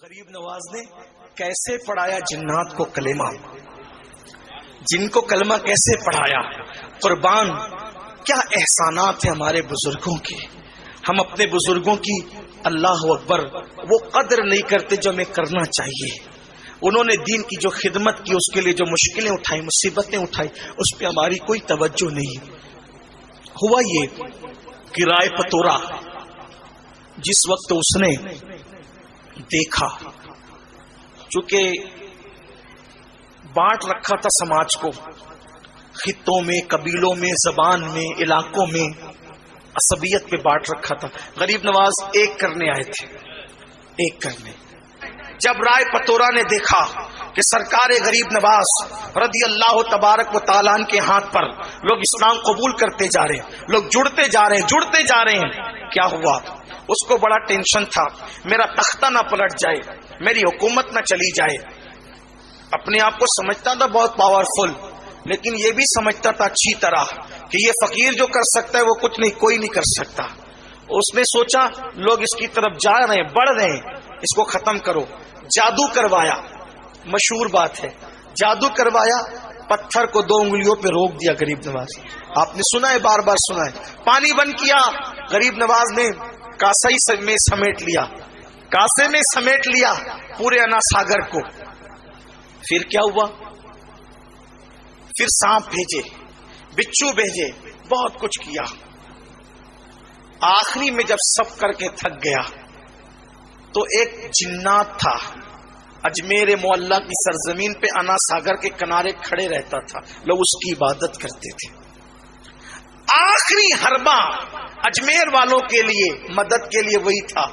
غریب نواز نے کیسے پڑھایا جنات کو کلمہ، جن کو کلمہ کیسے پڑھایا۔ قربان کیا احسانات ہیں ہمارے بزرگوں کے، ہم اپنے بزرگوں کی اللہ اکبر وہ قدر نہیں کرتے جو ہمیں کرنا چاہیے۔ انہوں نے دین کی جو خدمت کی، اس کے لیے جو مشکلیں اٹھائی، مصیبتیں اٹھائی، اس پہ ہماری کوئی توجہ نہیں۔ ہوا یہ کہ رائے پتورا جس وقت اس نے دیکھا، چونکہ بانٹ رکھا تھا سماج کو خطوں میں، قبیلوں میں، زبان میں، علاقوں میں، عصبیت پہ بانٹ رکھا تھا۔ غریب نواز ایک کرنے آئے تھے، ایک کرنے۔ جب رائے پتورا نے دیکھا کہ سرکار غریب نواز رضی اللہ تبارک و تعالیٰ کے ہاتھ پر لوگ اسلام قبول کرتے جا رہے ہیں، لوگ جڑتے جا رہے ہیں، جڑتے جا رہے ہیں، کیا ہوا؟ اس کو بڑا ٹینشن تھا، میرا تختہ نہ پلٹ جائے، میری حکومت نہ چلی جائے۔ اپنے آپ کو سمجھتا تھا بہت پاورفل، لیکن یہ بھی سمجھتا تھا اچھی طرح کہ یہ فقیر جو کر سکتا ہے وہ کچھ نہیں، کوئی نہیں کر سکتا۔ اس نے سوچا لوگ اس کی طرف جا رہے ہیں، بڑھ رہے ہیں، اس کو ختم کرو۔ جادو کروایا، مشہور بات ہے، جادو کروایا، پتھر کو 2 انگلیوں پہ روک دیا غریب نواز۔ آپ نے سنا ہے، بار بار سنا ہے۔ پانی بند کیا، غریب نواز نے کاسے میں سمیٹ لیا، کاسے میں سمیٹ لیا پورے انا ساگر کو۔ پھر کیا ہوا؟ پھر سانپ بھیجے، بچھو بھیجے، بہت کچھ کیا۔ آخری میں جب سب کر کے تھک گیا تو ایک جنات تھا، اجمیر معلیٰ کی سرزمین پہ انا ساگر کے کنارے کھڑے رہتا تھا، لوگ اس کی عبادت کرتے تھے۔ آخری حربہ اجمیر والوں کے لیے، مدد کے لیے وہی تھا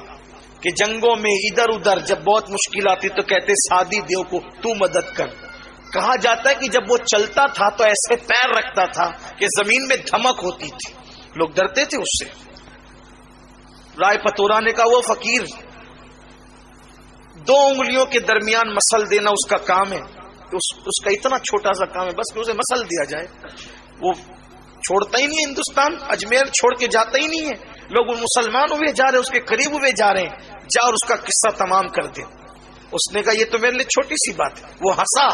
کہ جنگوں میں ادھر ادھر جب بہت مشکل آتی تو کہتے سادی دیو کو تو مدد کر۔ کہا جاتا ہے کہ جب وہ چلتا تھا تو ایسے پیر رکھتا تھا کہ زمین میں دھمک ہوتی تھی، لوگ ڈرتے تھے اس سے۔ رائے پتورا نے کہا وہ فقیر 2 انگلیوں کے درمیان مسل دینا اس کا کام ہے، اس کا اتنا چھوٹا سا کام ہے، بس کہ اسے مسل دیا جائے۔ وہ چھوڑتا ہی نہیں ہے ہندوستان، اجمیر چھوڑ کے جاتا ہی نہیں ہے۔ لوگ مسلمان ہوئے جا رہے ہیں، اس کے قریب ہوئے جا رہے ہیں، جا اور اس کا قصہ تمام کر دے۔ اس نے کہا یہ تو میرے لیے چھوٹی سی بات ہے۔ وہ ہنسا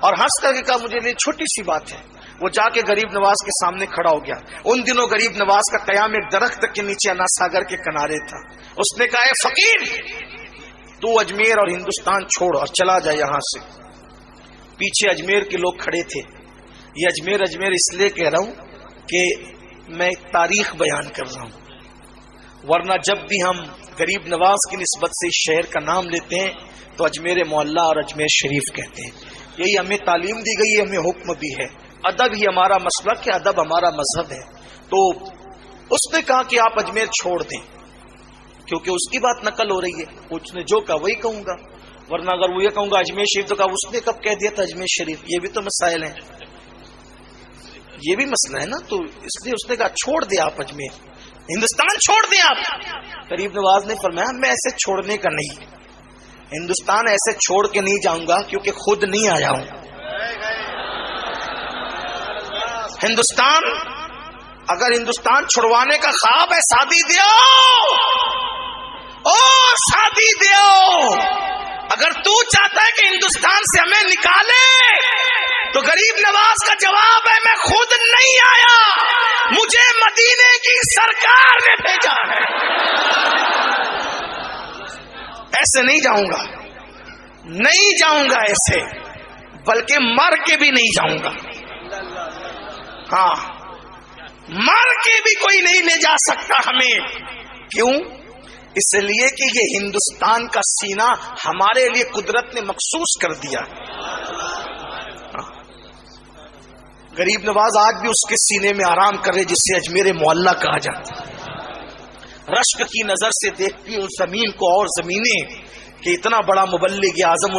اور ہنس کر کے کہا مجھے لیے چھوٹی سی بات ہے۔ وہ جا کے غریب نواز کے سامنے کھڑا ہو گیا۔ ان دنوں غریب نواز کا قیام ایک درخت کے نیچے انا ساگر کے کنارے تھا۔ اس نے کہا اے فقیر، تو اجمیر اور ہندوستان چھوڑ اور چلا جائے یہاں سے۔ پیچھے اجمیر کے لوگ کھڑے تھے۔ یہ اجمیر اس لیے کہہ رہا ہوں کہ میں تاریخ بیان کر رہا ہوں، ورنہ جب بھی ہم غریب نواز کی نسبت سے اس شہر کا نام لیتے ہیں تو اجمیر معلیٰ اور اجمیر شریف کہتے ہیں۔ یہی ہمیں تعلیم دی گئی ہے، ہمیں حکم بھی ہے، ادب ہی ہمارا مسلک ہے، ادب ہمارا مذہب ہے۔ تو اس نے کہا کہ آپ اجمیر چھوڑ دیں، کیونکہ اس کی بات نقل ہو رہی ہے، اس نے جو کہا وہی کہوں گا، ورنہ اگر وہ یہ کہوں گا اجمیر شریف تو کہا اس نے کب کہہ دیا تھا اجمیر شریف؟ یہ بھی تو مسائل ہیں، یہ بھی مسئلہ ہے نا۔ تو اس لیے اس نے کہا چھوڑ دیں آپ اجمیر، ہندوستان چھوڑ دیں آپ۔ غریب نواز نے فرمایا میں ایسے چھوڑنے کا نہیں، ہندوستان ایسے چھوڑ کے نہیں جاؤں گا کیونکہ خود نہیں آیا ہوں۔ ہندوستان، اگر ہندوستان چھڑوانے کا خواب ہے سادی دیو، او سادی دیو، اگر تو چاہتا ہے کہ ہندوستان سے ہمیں نکالے تو غریب نواز کا جواب ہے میں خود نہیں آیا، مجھے مدینے کی سرکار نے بھیجا ہے۔ ایسے نہیں جاؤں گا، نہیں جاؤں گا ایسے، بلکہ مر کے بھی نہیں جاؤں گا۔ ہاں، مر کے بھی کوئی نہیں لے جا سکتا ہمیں۔ کیوں؟ اس لیے کہ یہ ہندوستان کا سینہ ہمارے لیے قدرت نے مخصوص کر دیا۔ غریب نواز آج بھی اس کے سینے میں آرام کر رہے جسے اجمیر معلیٰ کہا جاتا ہے۔ رشک کی نظر سے دیکھتی اس زمین کو اور زمینیں کہ اتنا بڑا مبلغ اعظم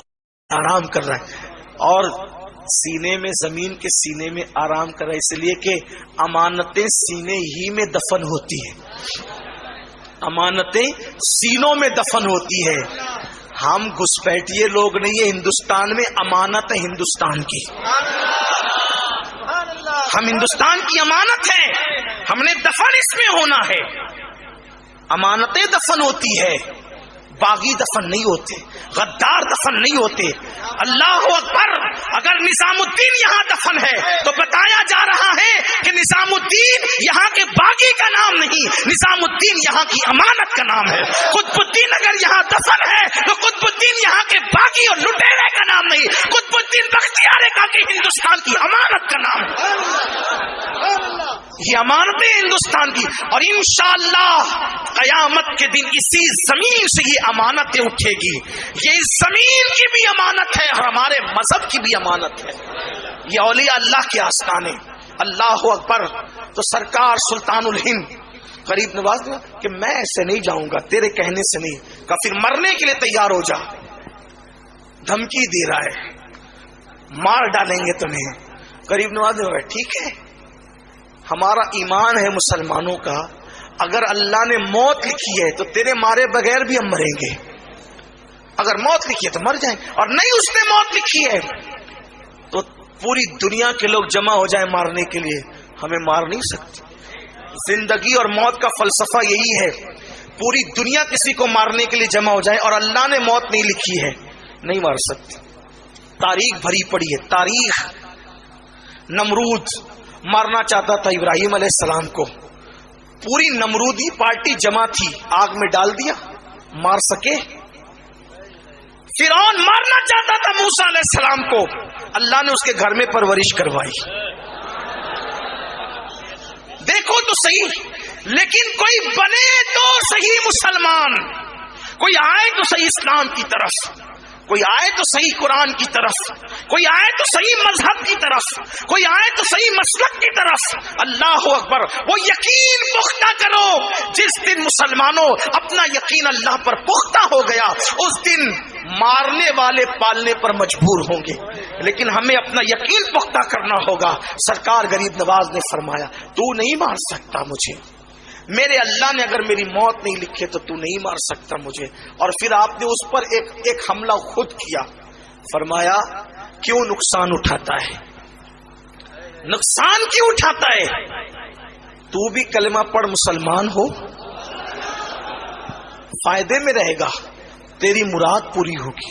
آرام کر رہا ہے، اور سینے میں، زمین کے سینے میں آرام کر رہا ہے، اس لیے کہ امانتیں سینے ہی میں دفن ہوتی ہیں، امانتیں سینوں میں دفن ہوتی ہے۔ ہم گھسپیٹیے لوگ نہیں ہیں، ہندوستان میں امانت ہے ہندوستان کی، ہم ہندوستان کی امانت ہیں، ہم نے دفن اس میں ہونا ہے۔ امانتیں دفن ہوتی ہے، باغی دفن نہیں ہوتے، غدار دفن نہیں ہوتے۔ اللہ اکبر، اگر نظام الدین یہاں دفن ہے تو بتایا جا رہا ہے کہ نظام الدین یہاں کے باغی کا نام نہیں، نظام الدین یہاں کی امانت کا نام ہے۔ قطب الدین اگر یہاں دفن ہے تو قطب الدین یہاں کے باغی اور لٹیرے کا نام نہیں، قطب الدین بختیار کاکی ہندوستان کی امانت کا نام ہے۔ یہ امانتیں ہندوستان کی، اور انشاءاللہ قیامت کے دن اسی زمین سے یہ امانتیں اٹھے گی۔ یہ اس زمین کی بھی امانت ہے اور ہمارے مذہب کی بھی امانت ہے۔ یہ اولیاء اللہ کے آستانے۔ اللہ اکبر۔ تو سرکار سلطان الہند غریب نواز نے کہ میں ایسے نہیں جاؤں گا، تیرے کہنے سے نہیں، کہ پھر مرنے کے لیے تیار ہو جا، دھمکی دے رہا ہے، مار ڈالیں گے تمہیں۔ غریب نواز نے کہا ٹھیک ہے، ہمارا ایمان ہے مسلمانوں کا، اگر اللہ نے موت لکھی ہے تو تیرے مارے بغیر بھی ہم مریں گے، اگر موت لکھی ہے تو مر جائیں، اور نہیں اس نے موت لکھی ہے تو پوری دنیا کے لوگ جمع ہو جائیں مارنے کے لیے، ہمیں مار نہیں سکتے۔ زندگی اور موت کا فلسفہ یہی ہے، پوری دنیا کسی کو مارنے کے لیے جمع ہو جائے اور اللہ نے موت نہیں لکھی ہے، نہیں مار سکتے۔ تاریخ بھری پڑی ہے، تاریخ۔ نمرود مارنا چاہتا تھا ابراہیم علیہ السلام کو، پوری نمرودی پارٹی جمع تھی، آگ میں ڈال دیا، مار سکے۔ فرعون مارنا چاہتا تھا موسیٰ علیہ السلام کو، اللہ نے اس کے گھر میں پرورش کروائی۔ دیکھو تو صحیح، لیکن کوئی بنے تو صحیح مسلمان، کوئی آئے تو صحیح اسلام کی طرف، کوئی آئے تو صحیح قرآن کی طرف، کوئی آئے تو صحیح مذہب کی طرف، کوئی آئے تو صحیح مسلک کی طرف۔ اللہ اکبر۔ وہ یقین پختہ کرو، جس دن مسلمانوں اپنا یقین اللہ پر پختہ ہو گیا اس دن مارنے والے پالنے پر مجبور ہوں گے، لیکن ہمیں اپنا یقین پختہ کرنا ہوگا۔ سرکار غریب نواز نے فرمایا تو نہیں مار سکتا مجھے، میرے اللہ نے اگر میری موت نہیں لکھی تو تو نہیں مار سکتا مجھے۔ اور پھر آپ نے اس پر ایک حملہ خود کیا، فرمایا کیوں نقصان اٹھاتا ہے، نقصان کیوں اٹھاتا ہے؟ تو بھی کلمہ پڑھ مسلمان ہو، فائدے میں رہے گا، تیری مراد پوری ہوگی،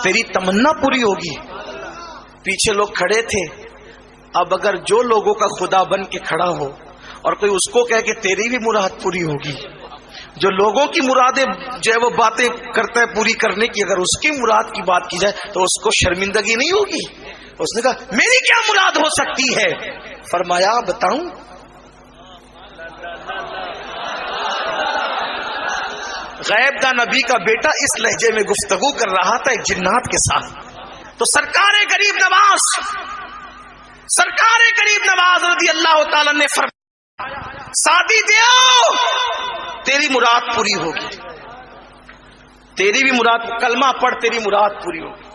تیری تمنا پوری ہوگی۔ پیچھے لوگ کھڑے تھے، اب اگر جو لوگوں کا خدا بن کے کھڑا ہو اور کوئی اس کو کہے کہ تیری بھی مراد پوری ہوگی، جو لوگوں کی مرادیں جو ہے وہ باتیں کرتا ہے پوری کرنے کی، اگر اس کی مراد کی بات کی جائے تو اس کو شرمندگی نہیں ہوگی۔ اس نے کہا میری کیا مراد ہو سکتی ہے؟ فرمایا بتاؤں؟ غیب دا نبی کا بیٹا اس لہجے میں گفتگو کر رہا تھا ایک جنات کے ساتھ، تو سرکار غریب نواز رضی اللہ تعالی نے فرمایا سادی دیو تیری مراد پوری ہوگی، تیری بھی مراد، کلمہ پڑھ تیری مراد پوری ہوگی۔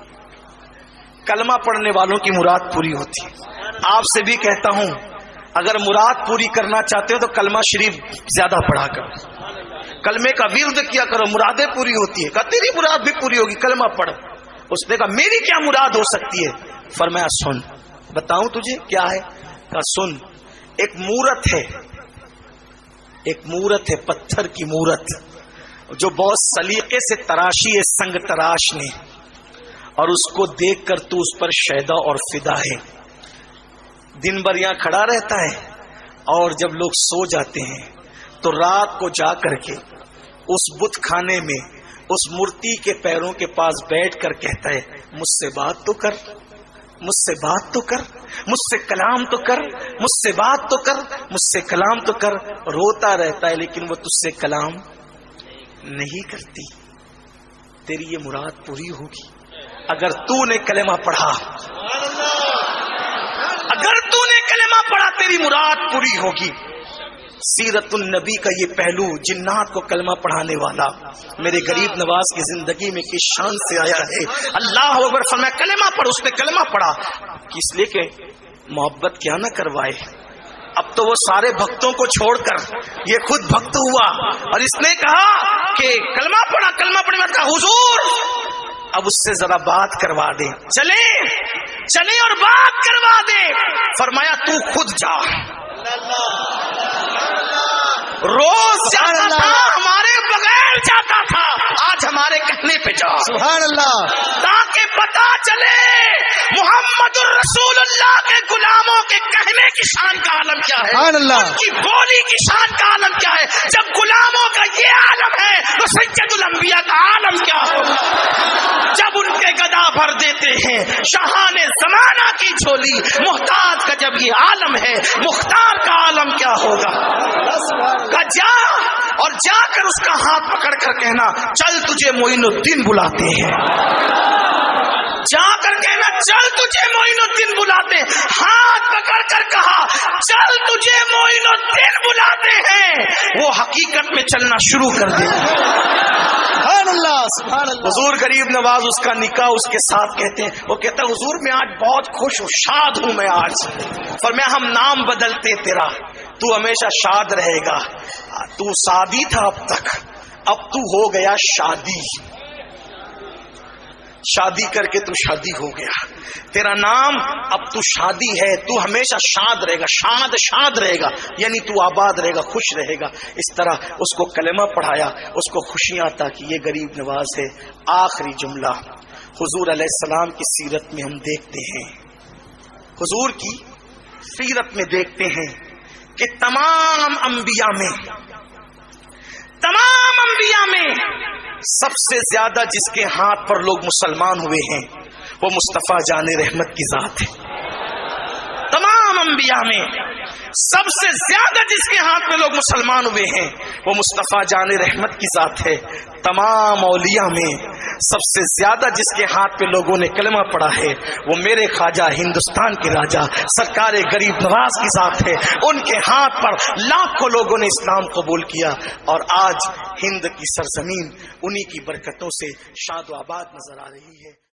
کلمہ پڑھنے والوں کی مراد پوری ہوتی ہے۔ آپ سے بھی کہتا ہوں اگر مراد پوری کرنا چاہتے ہو تو کلمہ شریف زیادہ پڑھا کرو، کلمے کا ورد کیا کرو، مرادیں پوری ہوتی ہے۔ کہا تیری مراد بھی پوری ہوگی، کلمہ پڑھ۔ اس نے کہا میری کیا مراد ہو سکتی ہے؟ فرمایا سن، بتاؤں تجھے کیا ہے؟ کہا سن، ایک مورت ہے، ایک مورت ہے، پتھر کی مورت جو بہت سلیقے سے تراشی ہے سنگ تراش نے، اور اس کو دیکھ کر تو اس پر شیدا اور فدا ہے۔ دن بھر یہاں کھڑا رہتا ہے اور جب لوگ سو جاتے ہیں تو رات کو جا کر کے اس بت خانے میں اس مورتی کے پیروں کے پاس بیٹھ کر کہتا ہے مجھ سے بات تو کر، مجھ سے بات تو کر، مجھ سے کلام تو کر، مجھ سے بات تو کر، مجھ سے کلام تو کر۔ روتا رہتا ہے لیکن وہ تجھ سے کلام نہیں کرتی۔ تیری یہ مراد پوری ہوگی اگر تو نے کلمہ پڑھا، اگر تو نے کلمہ پڑھا تیری مراد پوری ہوگی۔ سیرت النبی کا یہ پہلو، جنات کو کلمہ پڑھانے والا میرے غریب نواز کی زندگی میں کس شان سے آیا ہے۔ اللہ اکبر، فرمایا کلمہ پڑھ، اس نے کلمہ پڑھا، کس لیے کہ محبت کیا نہ کروائے۔ اب تو وہ سارے بھکتوں کو چھوڑ کر یہ خود بھکت ہوا اور اس نے کہا کہ کلمہ پڑھا، کلمہ پڑھنے میں کہا حضور اب اس سے ذرا بات کروا دیں، چلے اور بات کروا دیں۔ فرمایا تو خود جا، روز جاتا تھا ہمارے بغیر جاتا تھا، آج ہمارے کہنے پہ جا، سبحان اللہ، تاکہ پتا چلے محمد الرسول اللہ کے غلاموں کے کہنے کی شان کا عالم کیا ہے، سبحان اللہ، ان کی بولی کی شان کا عالم کیا ہے۔ جب غلاموں کا یہ عالم ہے تو سید الانبیاء کا عالم کیا ہوگا؟ جب ان کے گدا بھر دیتے ہیں شاہان زمانہ کی جھولی، محتاج کا جب یہ عالم ہے مختار کا عالم کیا ہوگا؟ کہ جا اور جا کر اس کا ہاتھ پکڑ کر کہنا چل تجھے معین الدین بلاتے ہیں، جا کر کہنا چل تجھے معین الدین بلاتے ہیں، ہاتھ پکڑ کر کہا چل تجھے معین الدین بلاتے ہیں، وہ حقیقت میں چلنا شروع کر دے۔ سبحان اللہ، سبحان اللہ۔ حضور غریب نواز اس کا نکاح اس کے ساتھ کہتے ہیں، وہ کہتا ہے حضور میں آج بہت خوش ہوں، شاد ہوں میں آج، فرمایا ہم نام بدلتے تیرا، تو ہمیشہ شاد رہے گا، تو شادی تھا اب تک، اب تو ہو گیا شادی، شادی کر کے تو شادی ہو گیا، تیرا نام اب تو شادی ہے، تو ہمیشہ شاد رہے گا، شاد رہے گا، یعنی تو آباد رہے گا، خوش رہے گا۔ اس طرح اس کو کلمہ پڑھایا، اس کو خوشیاں عطا کی۔ یہ غریب نواز ہے۔ آخری جملہ حضور علیہ السلام کی سیرت میں ہم دیکھتے ہیں، حضور کی سیرت میں دیکھتے ہیں کہ تمام انبیاء میں سب سے زیادہ جس کے ہاتھ پر لوگ مسلمان ہوئے ہیں وہ مصطفیٰ جان رحمت کی ذات ہے۔ تمام انبیاء میں سب سے زیادہ جس کے ہاتھ میں لوگ مسلمان ہوئے ہیں وہ مصطفیٰ جان رحمت کی ذات ہے۔ تمام اولیاء میں سب سے زیادہ جس کے ہاتھ پہ لوگوں نے کلمہ پڑھا ہے وہ میرے خواجہ ہندوستان کے راجا سرکار غریب نواز کی ذات ہے۔ ان کے ہاتھ پر لاکھوں لوگوں نے اسلام قبول کیا، اور آج ہند کی سرزمین انہی کی برکتوں سے شاد و آباد نظر آ رہی ہے۔